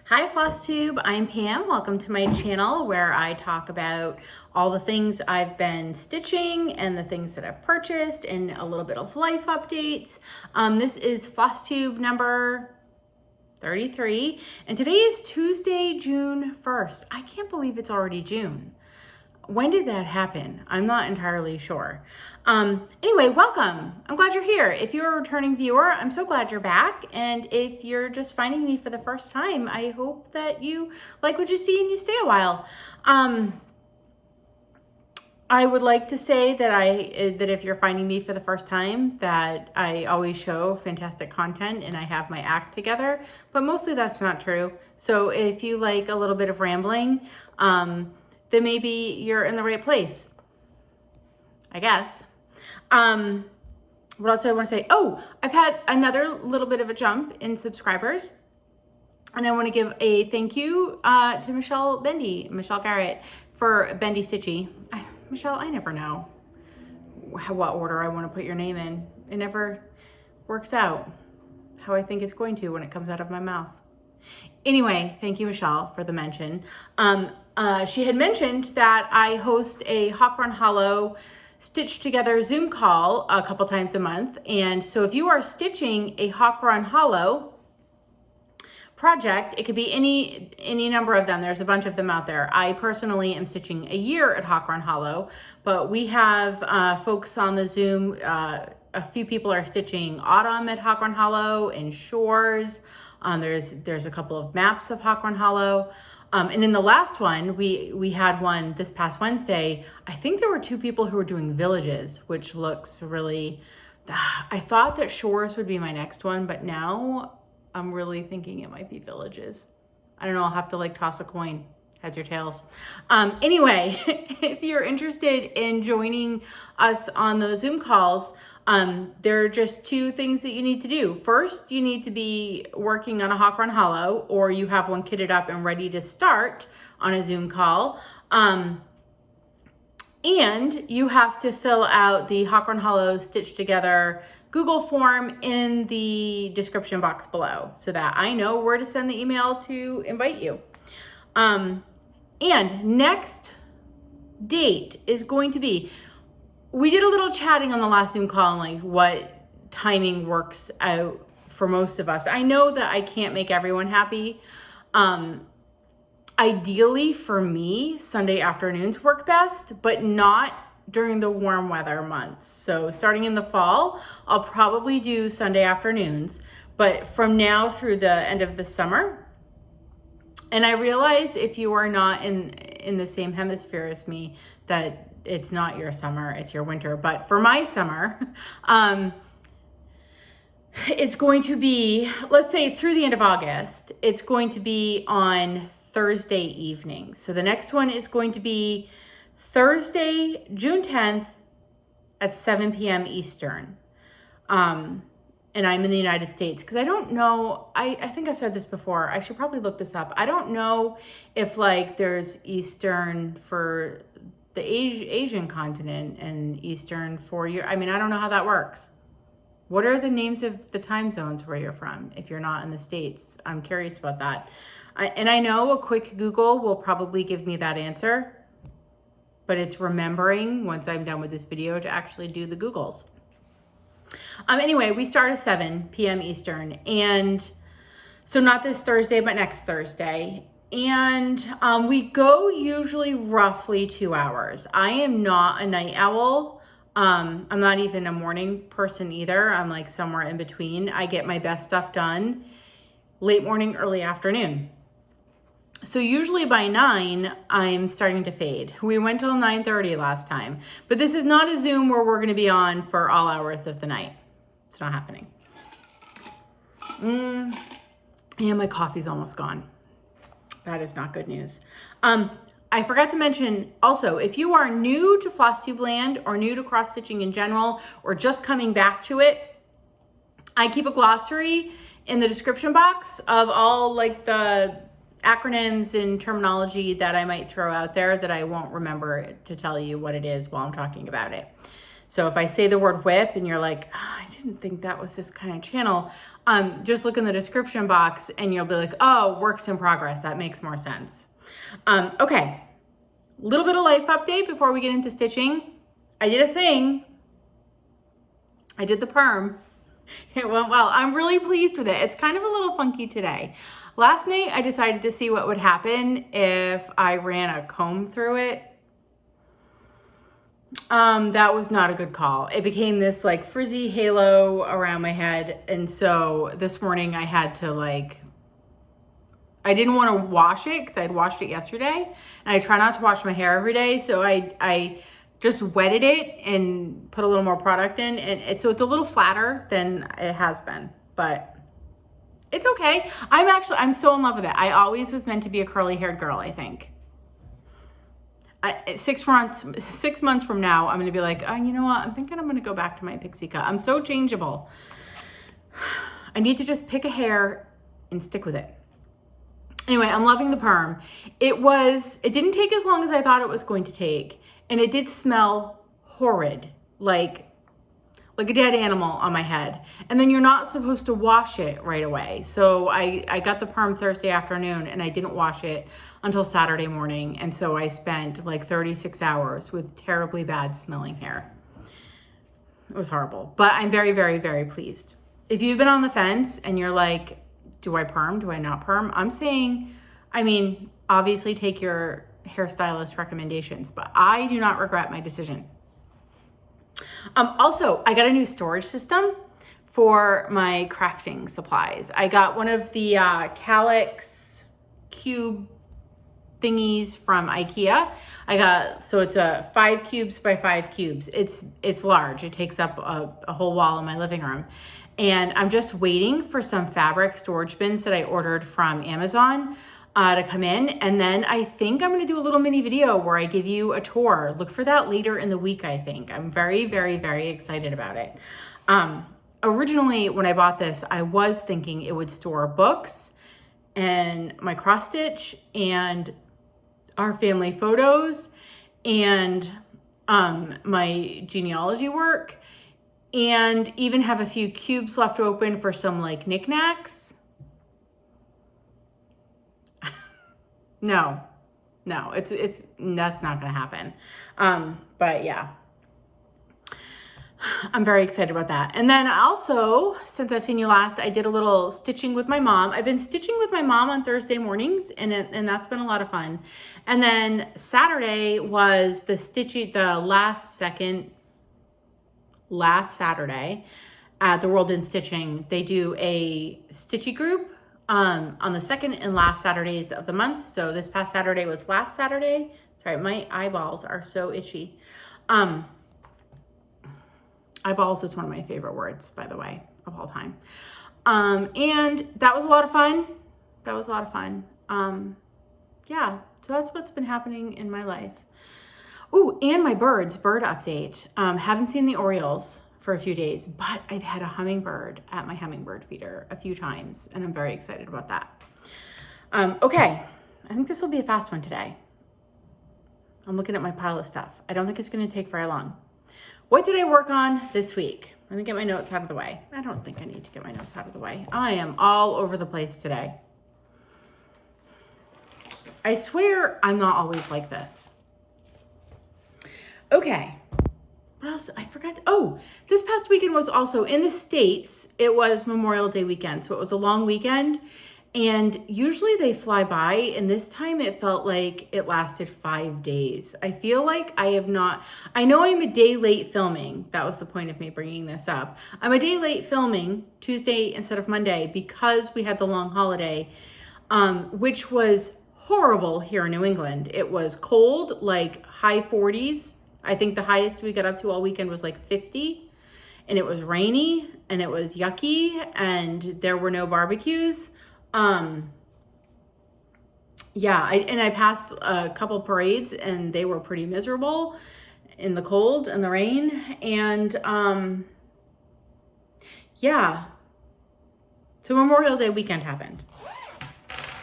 Hi Flosstube, I'm Pam. Welcome to my channel where I talk about all the things I've been stitching and the things that I've purchased and a little bit of life updates. This is Flosstube number 33 and today is Tuesday, June 1st. I can't believe it's already June. When did that happen? I'm not entirely sure. Anyway, welcome. I'm glad you're here. If you're a returning viewer, I'm so glad you're back. And if you're just finding me for the first time, I hope that you like what you see and you stay a while. I would like to say that if you're finding me for the first time, that I always show fantastic content and I have my act together, but mostly that's not true. So if you like a little bit of rambling, then maybe you're in the right place, I guess. What else do I want to say? Oh, I've had another little bit of a jump in subscribers. And I want to give a thank you to Michelle Garrett for Bendy Stitchy. Michelle, I never know what order I want to put your name in. It never works out how I think it's going to when it comes out of my mouth. Anyway, thank you, Michelle, for the mention. She had mentioned that I host a Hawk Run Hollow stitch together Zoom call a couple times a month. And so if you are stitching a Hawk Run Hollow project, it could be any number of them. There's a bunch of them out there. I personally am stitching a year at Hawk Run Hollow, but we have folks on the Zoom. A few people are stitching autumn at Hawk Run Hollow and shores. There's a couple of maps of Hawk Run Hollow. And in the last one, we had one this past Wednesday. I think there were two people who were doing villages, which looks really, I thought that shores would be my next one, but now I'm really thinking it might be villages. I don't know, I'll have to like toss a coin, heads or tails. Anyway, if you're interested in joining us on those Zoom calls, there are just two things that you need to do. First, you need to be working on a Hawk Run Hollow, or you have one kitted up and ready to start on a Zoom call. And you have to fill out the Hawk Run Hollow Stitch Together Google form in the description box below so that I know where to send the email to invite you. And next date is going to be, we did a little chatting on the last Zoom call on like what timing works out for most of us. I know that I can't make everyone happy. Ideally for me, Sunday afternoons work best, but not during the warm weather months. So starting in the fall, I'll probably do Sunday afternoons, but from now through the end of the summer. And I realize if you are not in the same hemisphere as me, that it's not your summer, it's your winter. But for my summer, it's going to be, let's say through the end of August, it's going to be on Thursday evenings. So the next one is going to be Thursday, June 10th at 7 p.m. Eastern. And I'm in the United States because I don't know, I think I've said this before. I should probably look this up. I don't know if like there's Eastern for the Asian continent and Eastern for Europe. I mean, I don't know how that works. What are the names of the time zones where you're from if you're not in the States? I'm curious about that. And I know a quick Google will probably give me that answer, but it's remembering once I'm done with this video to actually do the Googles. Anyway, we start at 7 p.m. Eastern, and so not this Thursday, but next Thursday. And we go usually roughly 2 hours. I am not a night owl. I'm not even a morning person either. I'm like somewhere in between. I get my best stuff done late morning, early afternoon. So usually by 9, I'm starting to fade. We went till 9:30 last time, but this is not a Zoom where we're gonna be on for all hours of the night. It's not happening. And my coffee's almost gone. That is not good news. I forgot to mention also, if you are new to Flosstube land or new to cross stitching in general, or just coming back to it, I keep a glossary in the description box of all like the acronyms and terminology that I might throw out there that I won't remember to tell you what it is while I'm talking about it. So if I say the word whip and you're like, oh, I didn't think that was this kind of channel, just look in the description box and you'll be like, oh, works in progress. That makes more sense. Okay, little bit of life update before we get into stitching. I did a thing. I did the perm. It went well. I'm really pleased with it. It's kind of a little funky today. Last night, I decided to see what would happen if I ran a comb through it. That was not a good call. It became this like frizzy halo around my head. And so this morning I had to like, I didn't want to wash it because I'd washed it yesterday. And I try not to wash my hair every day. So I just wetted it and put a little more product in. And so it's a little flatter than it has been, but it's okay. I'm so in love with it. I always was meant to be a curly haired girl, I think. 6 months from now, I'm going to be like, oh, you know what? I'm thinking I'm going to go back to my pixie cut. I'm so changeable. I need to just pick a hair and stick with it. Anyway, I'm loving the perm. It didn't take as long as I thought it was going to take. And it did smell horrid, like a dead animal on my head. And then you're not supposed to wash it right away. So I got the perm Thursday afternoon and I didn't wash it until Saturday morning. And so I spent like 36 hours with terribly bad smelling hair. It was horrible, but I'm very, very, very pleased. If you've been on the fence and you're like, do I perm? Do I not perm? I'm saying, obviously take your hairstylist recommendations, but I do not regret my decision. Also, I got a new storage system for my crafting supplies. I got one of the Calyx cube thingies from IKEA. So it's a 5 cubes by 5 cubes. It's large. It takes up a whole wall in my living room. And I'm just waiting for some fabric storage bins that I ordered from Amazon to come in. And then I think I'm going to do a little mini video where I give you a tour. Look for that later in the week, I think. I'm very, very, very excited about it. Originally, when I bought this, I was thinking it would store books and my cross stitch and our family photos and my genealogy work, and even have a few cubes left open for some like knickknacks. No, that's not gonna happen. But yeah, I'm very excited about that. And then also, since I've seen you last, I did a little stitching with my mom. I've been stitching with my mom on Thursday mornings, and that's been a lot of fun. And then Saturday was the last Saturday at the World in Stitching. They do a stitchy group on the second and last Saturdays of the month. So this past Saturday was last Saturday. Sorry, my eyeballs are so itchy. Eyeballs is one of my favorite words, by the way, of all time. And that was a lot of fun. Yeah, so that's what's been happening in my life. Ooh, and my bird update. Haven't seen the Orioles for a few days, but I've had a hummingbird at my hummingbird feeder a few times, and I'm very excited about that. Okay, I think this will be a fast one today. I'm looking at my pile of stuff. I don't think it's going to take very long. What did I work on this week? Let me get my notes out of the way. I don't think I need to get my notes out of the way. I am all over the place today. I swear I'm not always like this. Okay. What else? I forgot. This past weekend was also in the States. It was Memorial Day weekend. So it was a long weekend. And usually they fly by. And this time it felt like it lasted 5 days. I feel like I know I'm a day late filming. That was the point of me bringing this up. I'm a day late filming Tuesday instead of Monday because we had the long holiday, which was horrible here in New England. It was cold, like high 40s. I think the highest we got up to all weekend was like 50, and it was rainy and it was yucky and there were no barbecues. Yeah, I passed a couple parades and they were pretty miserable in the cold and the rain. And yeah, so Memorial Day weekend happened.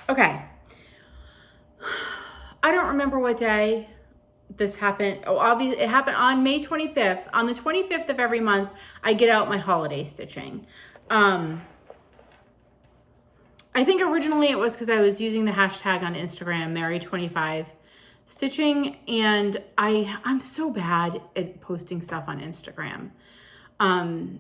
Okay. I don't remember what day this happened. Oh, obviously it happened on May 25th. On the 25th of every month, I get out my holiday stitching. I think originally it was because I was using the hashtag on Instagram, Mary25 stitching, and I'm so bad at posting stuff on Instagram. I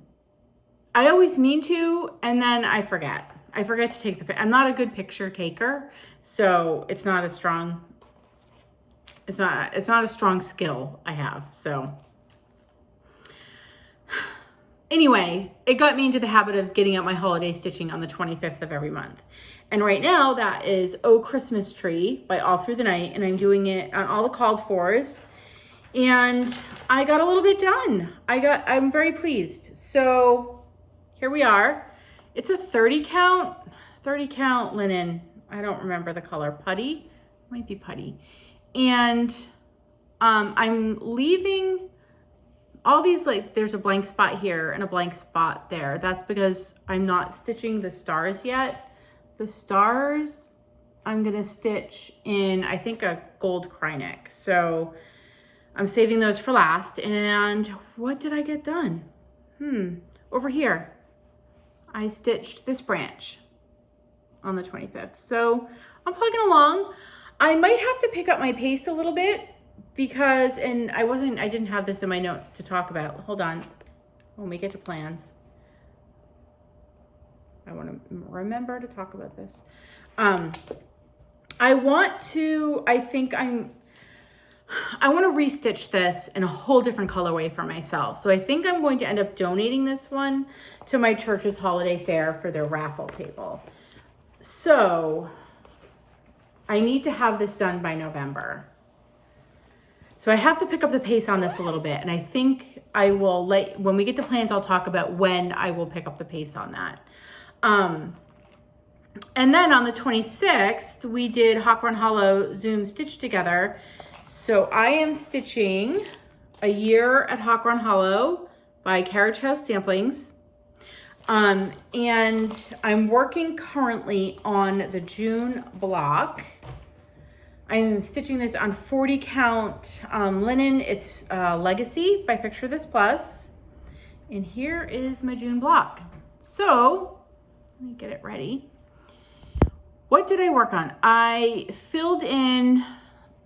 always mean to, and then I forget. I forget to take the, I'm not a good picture taker, so it's not a strong, it's not a strong skill I have, so. Anyway, it got me into the habit of getting out my holiday stitching on the 25th of every month. And right now that is Oh Christmas Tree by All Through the Night, and I'm doing it on all the called fors. And I got a little bit done. I'm very pleased. So here we are. It's a 30 count linen. I don't remember the color. Putty? Might be putty. And I'm leaving all these, like, there's a blank spot here and a blank spot there. That's because I'm not stitching the stars yet. The stars I'm gonna stitch in, I think, a gold Krynic. So I'm saving those for last. And what did I get done? Over here, I stitched this branch on the 25th. So I'm plugging along. I might have to pick up my pace a little bit because, and I didn't have this in my notes to talk about. Hold on, when we get to plans. I want to remember to talk about this. I want to restitch this in a whole different colorway for myself. So I think I'm going to end up donating this one to my church's holiday fair for their raffle table. So I need to have this done by November. So I have to pick up the pace on this a little bit. And I think I will, when we get to plans, I'll talk about when I will pick up the pace on that. And then on the 26th, we did Hawk Run Hollow Zoom Stitch Together. So I am stitching A Year at Hawk Run Hollow by Carriage House Samplings. And I'm working currently on the June block. I'm stitching this on 40 count linen. It's Legacy by Picture This Plus. And here is my June block. So let me get it ready. What did I work on? I filled in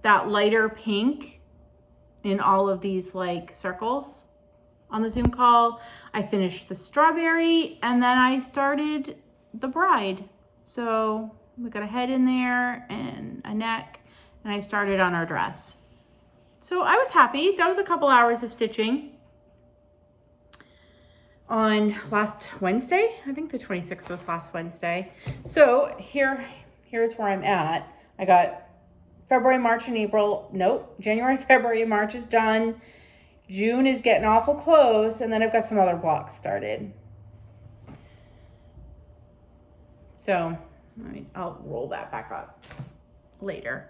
that lighter pink in all of these like circles on the Zoom call. I finished the strawberry and then I started the bride. So we got a head in there and a neck, and I started on our dress. So I was happy. That was a couple hours of stitching on last Wednesday. I think the 26th was last Wednesday. So here's where I'm at. I got February, March, and April. Nope, January, February, March is done. June is getting awful close, and then I've got some other blocks started. So I'll roll that back up later.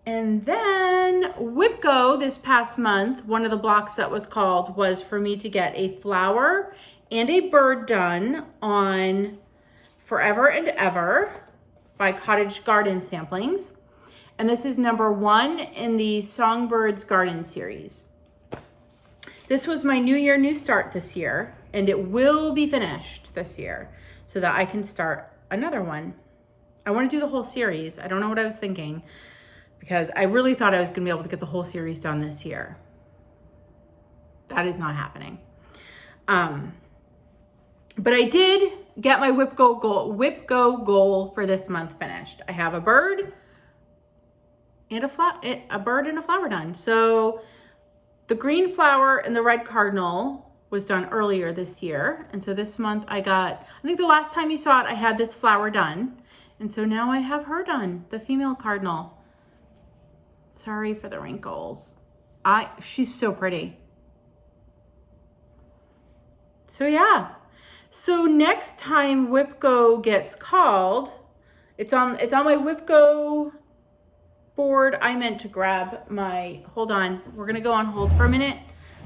And then WIPGO this past month, one of the blocks that was called was for me to get a flower and a bird done on Forever and Ever by Cottage Garden Samplings. And this is number 1 in the Songbirds Garden series. This was my New Year, New Start this year, and it will be finished this year so that I can start another one. I want to do the whole series. I don't know what I was thinking, because I really thought I was going to be able to get the whole series done this year. That is not happening. But I did get my WIPGO goal for this month finished. I have a bird and a bird and a flower done. So the green flower and the red cardinal was done earlier this year. And so this month I think the last time you saw it, I had this flower done. And so now I have her done, the female cardinal. Sorry for the wrinkles. She's so pretty. So yeah. So next time WIPGO gets called, it's on my WIPGO board. I meant to grab hold on. We're gonna go on hold for a minute.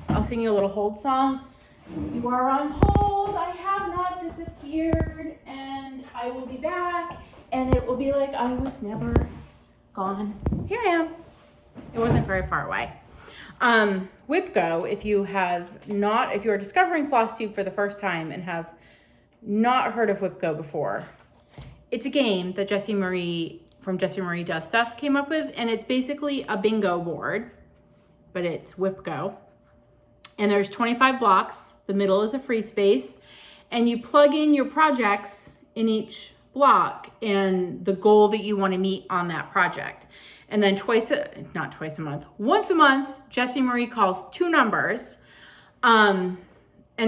I'll sing you a little hold song. You are on hold. I have not disappeared, and I will be back, and it will be like I was never gone. here I am. It wasn't very far away. WIPGO, if you are discovering Flosstube for the first time and have not heard of WIPGO before, it's a game that Jessie Marie from Jessie Marie Does Stuff came up with, and it's basically a bingo board, but it's WIPGO. And there's 25 blocks. The middle is a free space, and you plug in your projects in each block and the goal that you want to meet on that project. And then once a month, Jessie Marie calls 2 numbers. And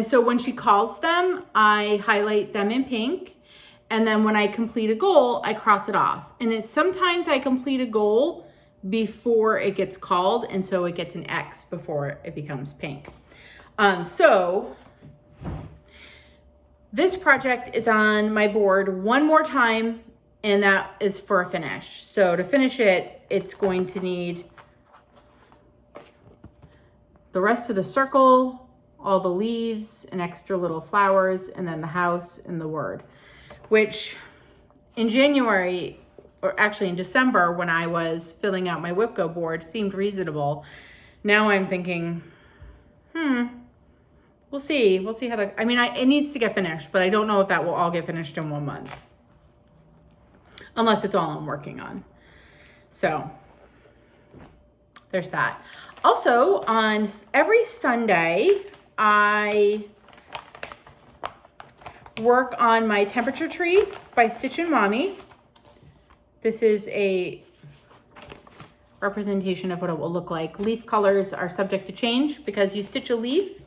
so when she calls them, I highlight them in pink. And then when I complete a goal, I cross it off. And sometimes I complete a goal before it gets called, and so it gets an X before it becomes pink. So this project is on my board one more time, and that is for a finish. So to finish it, it's going to need the rest of the circle, all the leaves and extra little flowers, and then the house and the word, which in January, or actually in December, when I was filling out my WIPGO board, seemed reasonable. Now I'm thinking, we'll see how that, it needs to get finished, but I don't know if that will all get finished in 1 month, unless it's all I'm working on. So there's that. Also, on every Sunday, I work on my temperature tree by Stitch and Mommy. This is a representation of what it will look like. Leaf colors are subject to change because you stitch a leaf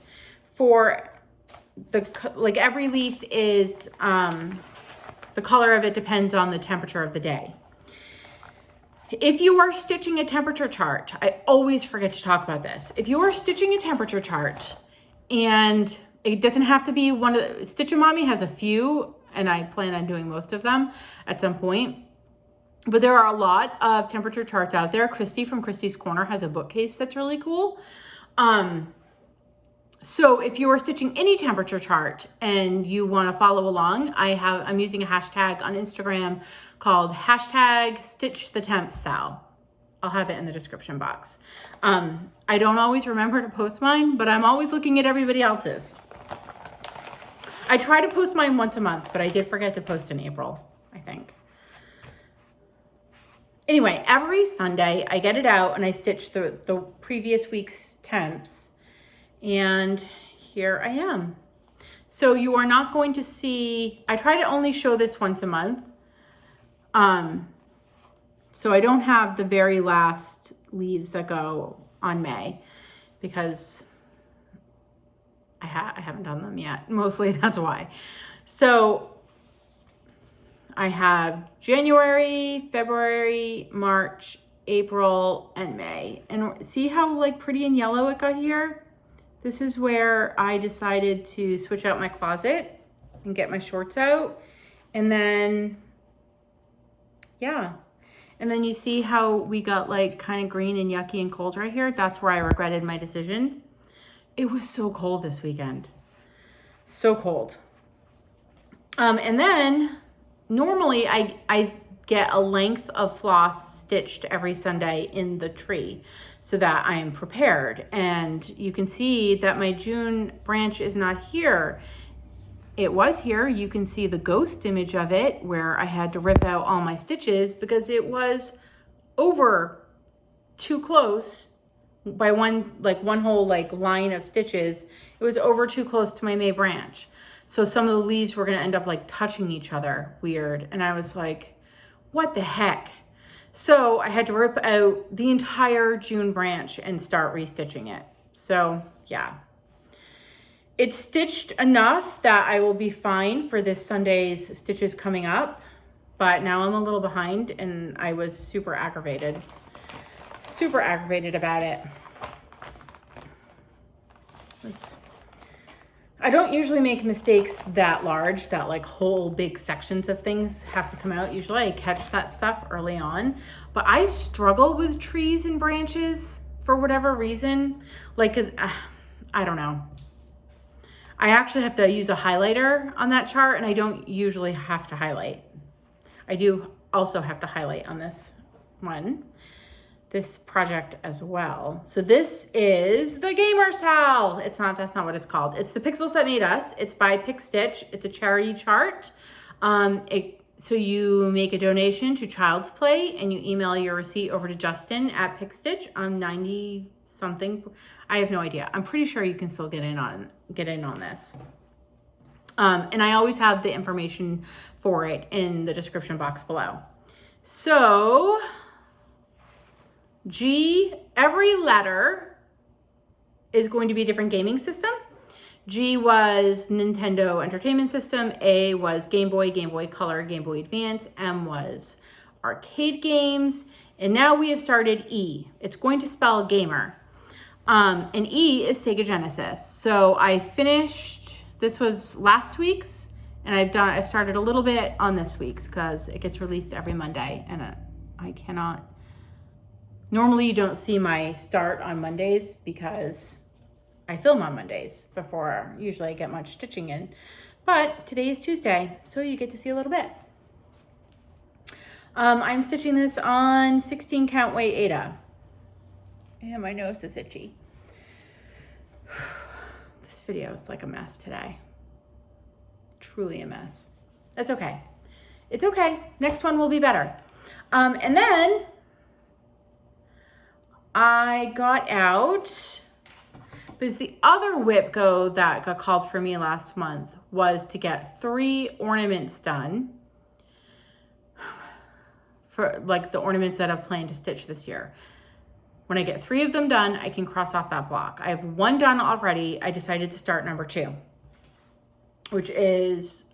for every leaf is, the color of it depends on the temperature of the day. If you are stitching a temperature chart, I always forget to talk about this. If you are stitching a temperature chart, and it doesn't have to be Stitch and Mommy has a few, and I plan on doing most of them at some point. But there are a lot of temperature charts out there. Christy from Christy's Corner has a bookcase that's really cool. So if you are stitching any temperature chart and you want to follow along, I'm using a hashtag on Instagram called #StitchTheTempSal. I'll have it in the description box. I don't always remember to post mine, but I'm always looking at everybody else's. I try to post mine once a month, but I did forget to post in April, I think. Anyway, every Sunday I get it out and I stitch the previous week's temps, and here I am. So you are not going to see, I try to only show this once a month. So I don't have the very last leaves that go on May because I haven't done them yet. Mostly that's why. So I have January, February, March, April, and May. And see how pretty and yellow it got here? This is where I decided to switch out my closet and get my shorts out. And then, yeah. And then you see how we got kind of green and yucky and cold right here? That's where I regretted my decision. It was so cold this weekend. So cold. And then normally I get a length of floss stitched every Sunday in the tree so that I am prepared. And you can see that my June branch is not here. It was here. You can see the ghost image of it where I had to rip out all my stitches because it was over too close by one whole line of stitches. It was over too close to my May branch. So some of the leaves were gonna end up touching each other weird. And I was like, what the heck? So I had to rip out the entire June branch and start restitching it. So yeah. It's stitched enough that I will be fine for this Sunday's stitches coming up, but now I'm a little behind and I was super aggravated about it. I don't usually make mistakes that large, that whole big sections of things have to come out. Usually I catch that stuff early on, but I struggle with trees and branches for whatever reason. I don't know. I actually have to use a highlighter on that chart, and I don't usually have to highlight. I do also have to highlight on this one. this project as well. So this is the Gamer Cell. It's not, that's not what it's called. It's the Pixels That Made Us. It's by pixstitch. It's a charity chart. So you make a donation to Child's Play and you email your receipt over to Justin at pixstitch on 90 something. I have no idea. I'm pretty sure you can still get in on this. And I always have the information for it in the description box below. So G, every letter is going to be a different gaming system. G was Nintendo Entertainment System. A was Game Boy, Game Boy Color, Game Boy Advance. M was arcade games. And now we have started E. It's going to spell gamer. And E is Sega Genesis. So I finished, this was last week's, and I've started a little bit on this week's because it gets released every Monday, and I cannot. Normally you don't see my start on Mondays because I film on Mondays before usually I get much stitching in. But today is Tuesday, so you get to see a little bit. I'm stitching this on 16 count weight Ada. And my nose is itchy. This video is like a mess today. Truly a mess. That's okay. It's okay. Next one will be better. And then I got out, because the other WIPGO that got called for me last month was to get 3 ornaments done for like the ornaments that I've planned to stitch this year. When I get 3 of them done, I can cross off that block. I have 1 done already. I decided to start number 2, which is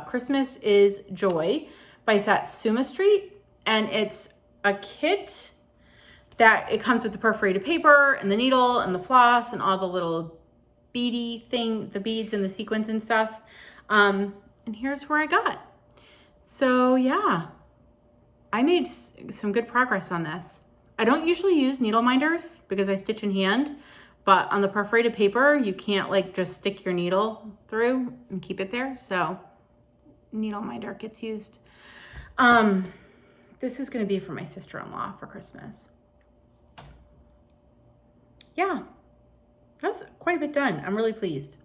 Christmas is Joy by Satsuma Street. And it's a kit that it comes with the perforated paper and the needle and the floss and all the little beady thing, the beads and the sequins and stuff. And here's where I got. So yeah, I made some good progress on this. I don't usually use needle minders because I stitch in hand, but on the perforated paper, you can't like just stick your needle through and keep it there. So needle minder gets used. This is gonna be for my sister-in-law for Christmas. Yeah, that was quite a bit done. I'm really pleased.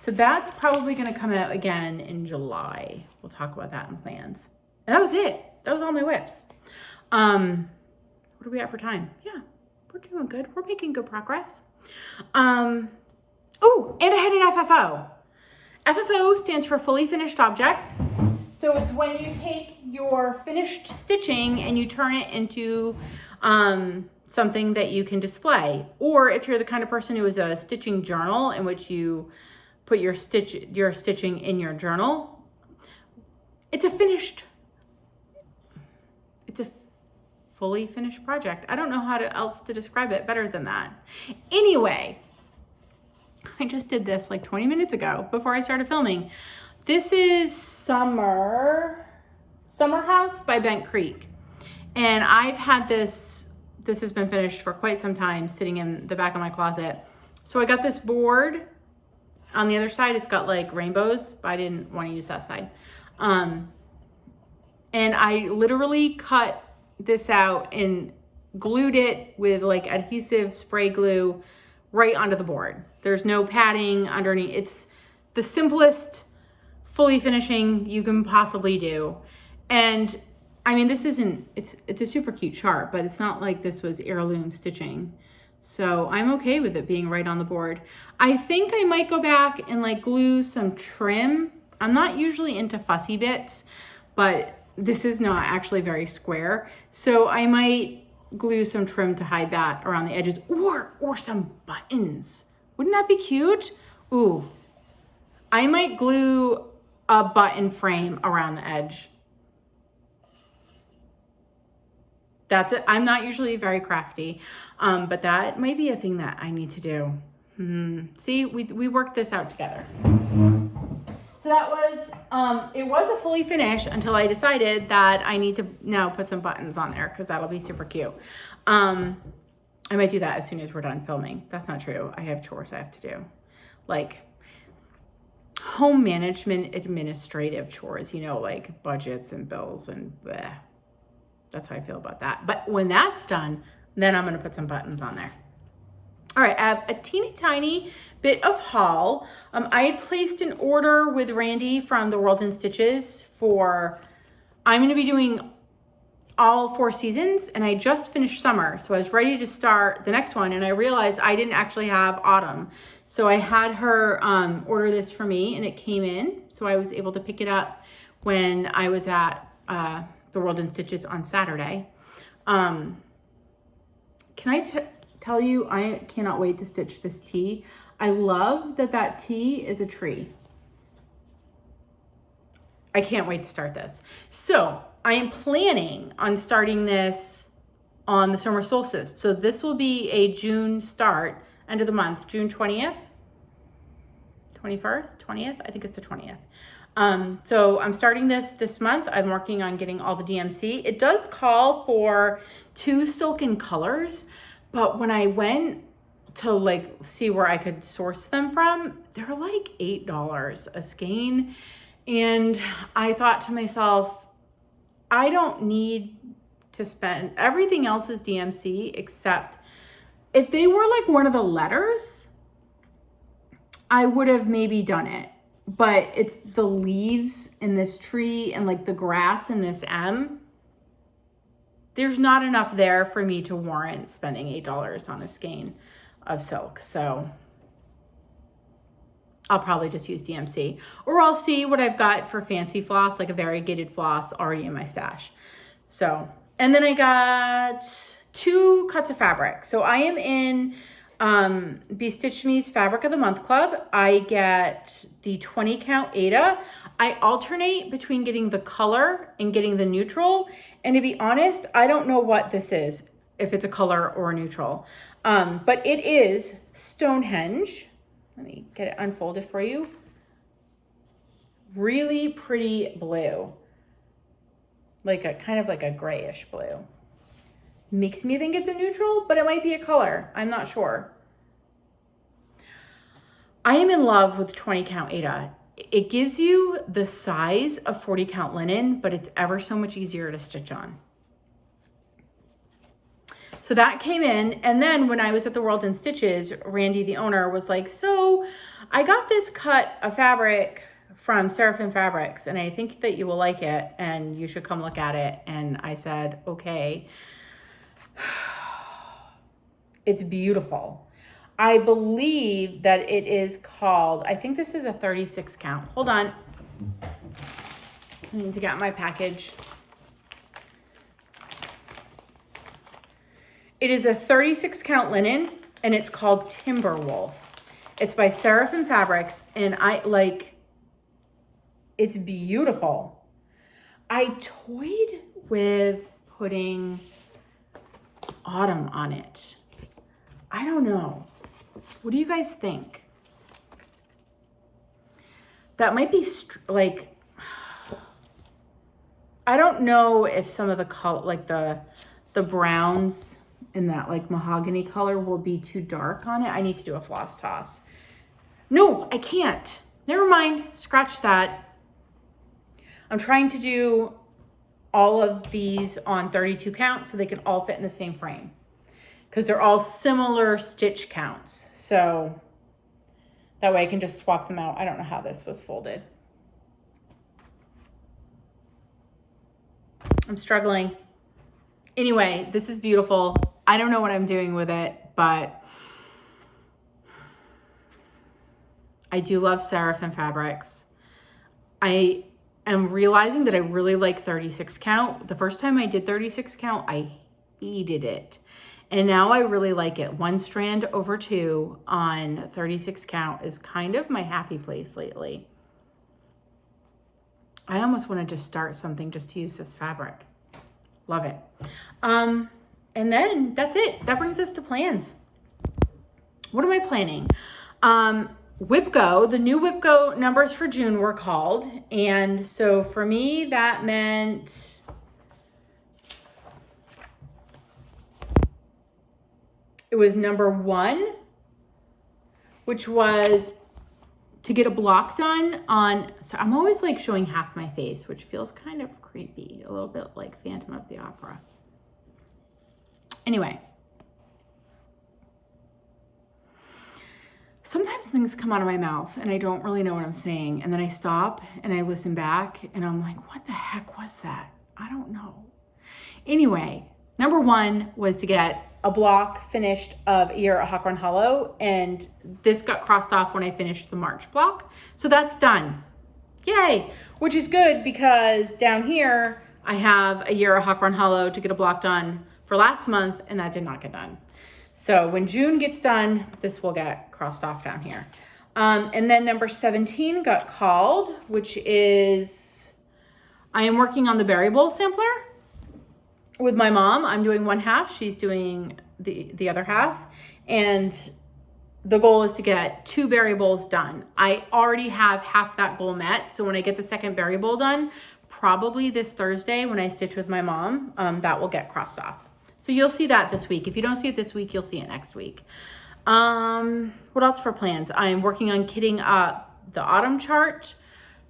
So that's probably gonna come out again in July. We'll talk about that in plans. And that was it. That was all my whips. What do we have for time? Yeah, we're doing good. We're making good progress. Oh, and I had an FFO. FFO stands for fully finished object. So it's when you take your finished stitching and you turn it into something that you can display. Or if you're the kind of person who is a stitching journal in which you put your stitching in your journal, it's a fully finished project. I don't know how else to describe it better than that. Anyway, I just did this like 20 minutes ago before I started filming. This is Summer House by Bent Creek. And I've had this has been finished for quite some time, sitting in the back of my closet. So I got this board. On the other side, it's got like rainbows, but I didn't want to use that side. And I literally cut this out and glued it with like adhesive spray glue right onto the board. There's no padding underneath. It's the simplest fully finishing you can possibly do. And I mean, this isn't, it's a super cute chart, but it's not like this was heirloom stitching. So I'm okay with it being right on the board. I think I might go back and like glue some trim. I'm not usually into fussy bits, but this is not actually very square. So I might glue some trim to hide that around the edges, or some buttons. Wouldn't that be cute? Ooh, I might glue a button frame around the edge. That's it. I'm not usually very crafty, but that might be a thing that I need to do. See, we worked this out together. So that was, it was a fully finish until I decided that I need to now put some buttons on there because that'll be super cute. I might do that as soon as we're done filming. That's not true. I have chores I have to do. Like home management, administrative chores, you know, like budgets and bills and bleh. that's how I feel about that. But when that's done, then I'm gonna put some buttons on there. All right, I have a teeny tiny bit of haul. I had placed an order with Randy from the World in Stitches for, I'm gonna be doing all 4 seasons, and I just finished summer. So I was ready to start the next one, and I realized I didn't actually have autumn. So I had her order this for me, and it came in. So I was able to pick it up when I was at the World in Stitches on Saturday. Can I tell you, I cannot wait to stitch this tee. I love that that tee is a tree. I can't wait to start this. So I am planning on starting this on the summer solstice. So this will be a June start, end of the month, June 20th, 21st, 20th, I think it's the 20th. So I'm starting this month. I'm working on getting all the DMC. It does call for 2 silken colors, but when I went to like see where I could source them from, they're like $8 a skein. And I thought to myself, I don't need to spend, everything else is DMC except if they were like one of the letters, I would have maybe done it. But it's the leaves in this tree and like the grass in this M. There's not enough there for me to warrant spending $8 on a skein of silk. So I'll probably just use DMC, or I'll see what I've got for fancy floss, like a variegated floss already in my stash. So, and then I got 2 cuts of fabric. So I am in Be Stitch Me's Fabric of the Month Club. I get the 20 count Aida. I alternate between getting the color and getting the neutral. And to be honest, I don't know what this is, if it's a color or a neutral. But it is Stonehenge. Let me get it unfolded for you. Really pretty blue. Like a kind of like a grayish blue. Makes me think it's a neutral, but it might be a color. I'm not sure. I am in love with 20 count Aida. It gives you the size of 40 count linen, but it's ever so much easier to stitch on. So that came in, and then when I was at the World in Stitches, Randy, the owner, was like, so I got this cut of fabric from Seraphim Fabrics, and I think that you will like it, and you should come look at it. And I said, okay. It's beautiful. I believe that it is called, I think this is a 36 count. Hold on. I need to get my package. It is a 36 count linen, and it's called Timberwolf. It's by Seraphim Fabrics, and it's beautiful. I toyed with putting autumn on it. I don't know. What do you guys think? That might be like, I don't know if some of the color, like the browns in that like mahogany color will be too dark on it. I need to do a floss toss. No, I can't. Never mind. Scratch that. I'm trying to do all of these on 32 count so they can all fit in the same frame, because they're all similar stitch counts. So that way I can just swap them out. I don't know how this was folded. I'm struggling. Anyway, this is beautiful. I don't know what I'm doing with it, but I do love Seraphim Fabrics. I am realizing that I really like 36 count. The first time I did 36 count, I hated it. And now I really like it. 1 strand over 2 on 36 count is kind of my happy place lately. I almost want to just start something just to use this fabric. Love it. And then that's it. That brings us to plans. What am I planning? WIPGO, the new WIPGO numbers for June were called. And so for me, that meant it was number 1, which was to get a block done on, so I'm always like showing half my face, which feels kind of creepy, a little bit like Phantom of the Opera. Anyway, sometimes things come out of my mouth and I don't really know what I'm saying. And then I stop and I listen back and I'm like, what the heck was that? I don't know. Anyway, number one was to get a block finished of a year at Hawk Run Hollow, and this got crossed off when I finished the March block. So that's done. Yay! Which is good because down here I have a year at Hawk Run Hollow to get a block done for last month, and that did not get done. So when June gets done, this will get crossed off down here. And then number 17 got called, which is I am working on the berry bowl sampler with my mom. I'm doing one half, she's doing the other half, and the goal is to get 2 berry bowls done. I already have half that goal met, so when I get the second berry bowl done, probably this Thursday when I stitch with my mom, that will get crossed off. So you'll see that this week. If you don't see it this week, you'll see it next week. What else for plans? I'm working on kitting up the autumn chart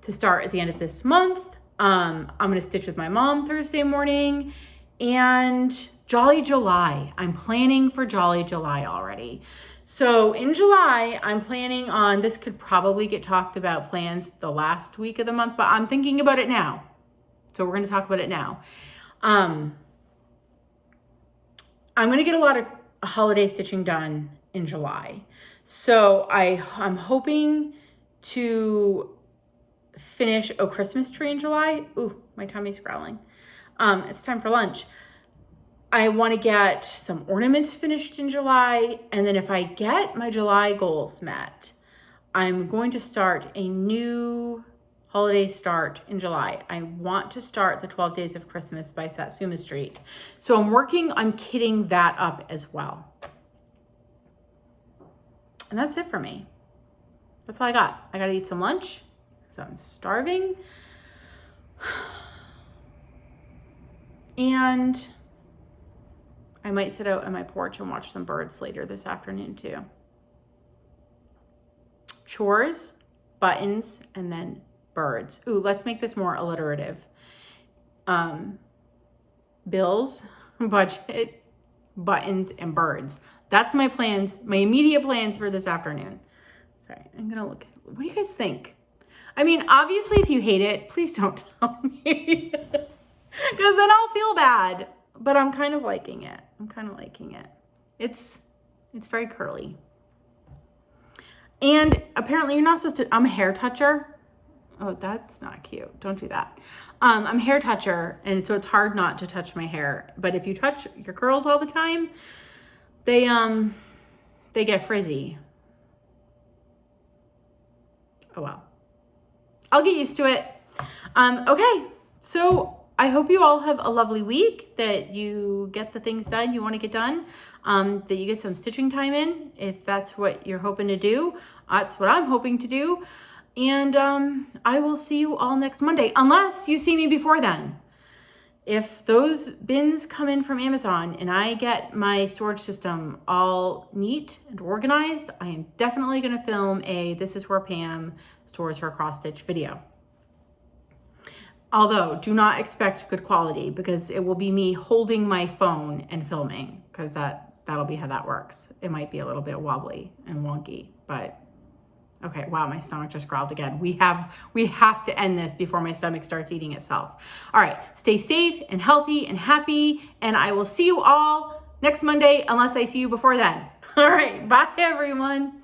to start at the end of this month. I'm gonna stitch with my mom Thursday morning. And Jolly July, I'm planning for Jolly July already. So in July, I'm planning on, this could probably get talked about plans the last week of the month, but I'm thinking about it now. So we're gonna talk about it now. I'm gonna get a lot of holiday stitching done in July. So I'm hoping to finish a Christmas tree in July. Ooh, my tummy's growling. It's time for lunch. I want to get some ornaments finished in July. And then if I get my July goals met, I'm going to start a new holiday start in July. I want to start the 12 Days of Christmas by Satsuma Street. So I'm working on kitting that up as well. And that's it for me. That's all I got. I got to eat some lunch because I'm starving. And I might sit out on my porch and watch some birds later this afternoon too. Chores, buttons, and then birds. Ooh, let's make this more alliterative. Bills, budget, buttons, and birds. That's my plans, my immediate plans for this afternoon. Sorry, I'm gonna look. What do you guys think? I mean, obviously, if you hate it, please don't tell me. Because then I'll feel bad, but I'm kind of liking it. It's very curly. And apparently you're not supposed to, I'm a hair toucher. Oh, that's not cute. Don't do that. I'm a hair toucher, and so it's hard not to touch my hair. But if you touch your curls all the time, they get frizzy. Oh well. I'll get used to it. Okay, so I hope you all have a lovely week, that you get the things done you want to get done, that you get some stitching time in, if that's what you're hoping to do. That's what I'm hoping to do. And I will see you all next Monday, unless you see me before then. If those bins come in from Amazon and I get my storage system all neat and organized, I am definitely going to film a This Is Where Pam Stores Her Cross Stitch video. Although, do not expect good quality, because it will be me holding my phone and filming, because that'll be how that works. It might be a little bit wobbly and wonky, but okay. Wow, my stomach just growled again. We have to end this before my stomach starts eating itself. All right, stay safe and healthy and happy, and I will see you all next Monday, unless I see you before then. All right, bye everyone.